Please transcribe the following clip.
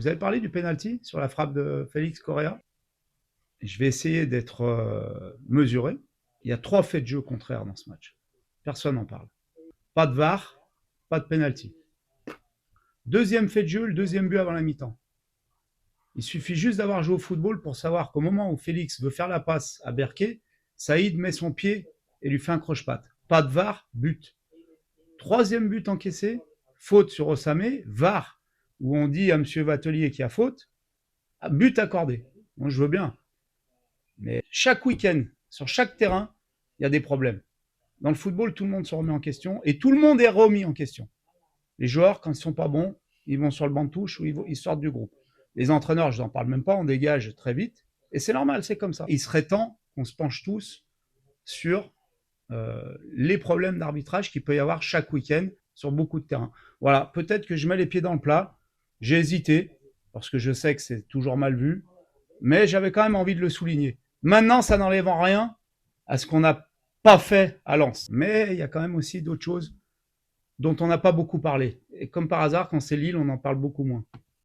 Vous avez parlé du penalty sur la frappe de Félix Correa. Je vais essayer d'être mesuré. Il y a 3 faits de jeu contraires dans ce match. Personne n'en parle. Pas de VAR, pas de penalty. Deuxième fait de jeu, le deuxième but avant la mi-temps. Il suffit juste d'avoir joué au football pour savoir qu'au moment où Félix veut faire la passe à Berquet, Saïd met son pied et lui fait un croche-patte. Pas de VAR, but. Troisième but encaissé, faute sur Ossamé, VAR, où on dit à M. Vatelier qu'il y a faute, but accordé. Moi, je veux bien. Mais chaque week-end, sur chaque terrain, il y a des problèmes. Dans le football, tout le monde se remet en question et tout le monde est remis en question. Les joueurs, quand ils ne sont pas bons, ils vont sur le banc de touche ou ils sortent du groupe. Les entraîneurs, je n'en parle même pas, on dégage très vite. Et c'est normal, c'est comme ça. Il serait temps qu'on se penche tous sur les problèmes d'arbitrage qu'il peut y avoir chaque week-end sur beaucoup de terrains. Voilà, peut-être que je mets les pieds dans le plat. J'ai hésité, parce que je sais que c'est toujours mal vu, mais j'avais quand même envie de le souligner. Maintenant, ça n'enlève en rien à ce qu'on n'a pas fait à Lens. Mais il y a quand même aussi d'autres choses dont on n'a pas beaucoup parlé. Et comme par hasard, quand c'est Lille, on en parle beaucoup moins.